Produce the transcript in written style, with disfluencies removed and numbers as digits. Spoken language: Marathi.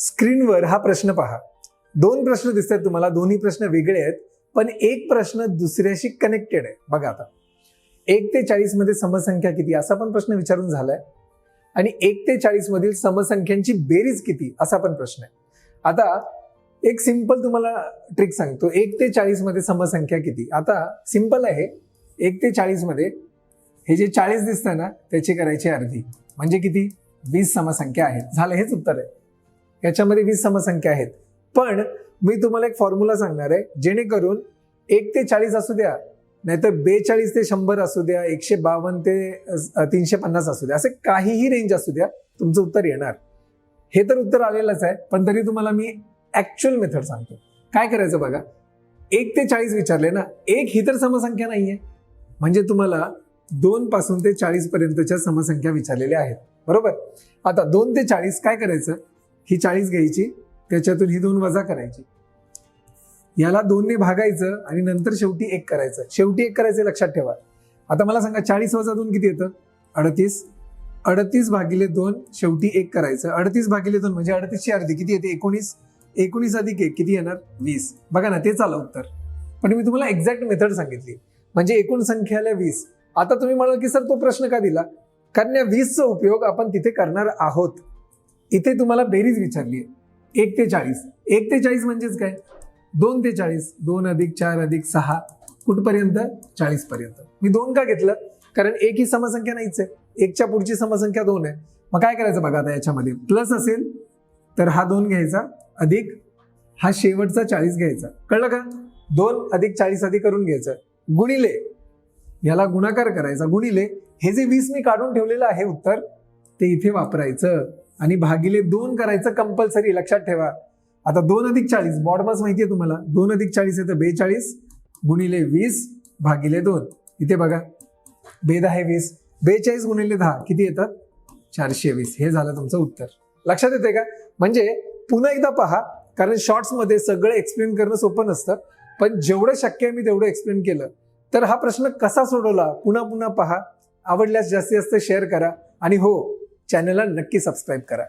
स्क्रीनवर हा प्रश्न पहा. दोन प्रश्न दिसत आहेत तुम्हाला, दोन्ही प्रश्न वेगळे आहेत, पण एक प्रश्न दुसऱ्याशी कनेक्टेड आहे. बघा आता 1 ते 40 मध्ये समसंख्या किती असा पण प्रश्न विचारून झालाय आणि 1 ते 40 मधील समसंख्यांची बेरीज किती असा पण प्रश्न आहे. आता एक सिंपल तुम्हाला ट्रिक सांगतो. 1 ते 40 मध्ये समसंख्या किती. आता सिंपल आहे. 1 ते 40 मध्ये हे जे 40 दिसतं ना त्याची करायची अर्धी, म्हणजे किती 20 समसंख्या आहेत. झालं, हेच उत्तर आहे. याच्यामध्ये 20 समसंख्या आहेत. पण मी तुम्हाला एक फॉर्म्युला सांगणार आहे जेणेकरून 1 ते 40 असू द्या, नाहीतर 42 ते 100 असू द्या, 152 ते 350 असू द्या, असे काहीही रेंज असू द्या, तुमचं उत्तर येणार. हे तर उत्तर आलेलंच आहे, पण तरी तुम्हाला मी ऍक्च्युअल मेथड सांगतो. काय करायचं बघा. 1 ते 40 विचारले ना, एक ही तर समसंख्या नाहीये, म्हणजे तुम्हाला 2 पासून ते 40 पर्यंतच्या समसंख्या विचारलेल्या आहेत, बरोबर. आता 2 ते 40 काय करायचं, ही 40 घ्यायची, त्याच्यातून ही 2 वजा करायची, याला 2 ने भागायचं आणि नंतर शेवटी 1 करायचं. शेवटी 1 करायचं लक्षात ठेवा. आता मला सांगा 40 वजा 2 किती येतं, 38. 38 भागिले 2 शेवटी 1 करायचं. 38 भागिले 2 म्हणजे 38 ची अर्धी किती येते, 19. 19 अधिक 1 किती येणार, 20. बघा ना, तेच आलं उत्तर. पण मी तुम्हाला एक्झॅक्ट मेथड सांगितली, म्हणजे एकूण संख्याला 20. आता तुम्ही म्हणाल की सर तो प्रश्न का दिला, कारण या 20चा उपयोग आपण तिथे करणार आहोत. इथे तुम्हाला बेरीज विचारली आहे 1 ते 40. 1 ते 40 म्हणजेच काय, 2 ते 40, 2 अधिक 4 अधिक 6 कुठपर्यंत, 40 पर्यंत. मी 2 का घेतलं, कारण 1 ही समसंख्या नाहीच आहे, 1च्या पुढची समसंख्या 2 आहे. मग काय करायचं बघा. आता याच्यामध्ये प्लस असेल तर हा 2 घ्यायचा, अधिक हा शेवटचा 40 घ्यायचा. कळलं का. 2 अधिक 40 अधिक करून घ्यायचं, गुणिले याला गुणाकार करायचा, गुणिले हे जे 20 मी काढून ठेवलेलं आहे उत्तर ते इथे वापरायचं आणि भागिले 2 करायचं कंपल्सरी, लक्षात ठेवा. आता 2 अधिक 40 बॉडमास माहितीये तुम्हाला, 2 अधिक 40 येतं 42 गुणिले 20 भागिले 2. इथे बघा बेद आहे 20, 42 गुणिले 10 किती येतात, 420. हे झालं तुमचं उत्तर. लक्षात येते का. म्हणजे पुन्हा एकदा पहा, कारण शॉर्ट्स मध्ये सगळं एक्सप्लेन करणं सोपं नसतं, पण जेवढं शक्य आहे मी तेवढं एक्सप्लेन केलं. तर हा प्रश्न कसा सोडवला पुन्हा पुन्हा पहा. आवडल्यास जास्तीत जास्त शेअर करा आणि हो, चॅनलला नक्की सबस्क्राईब करा.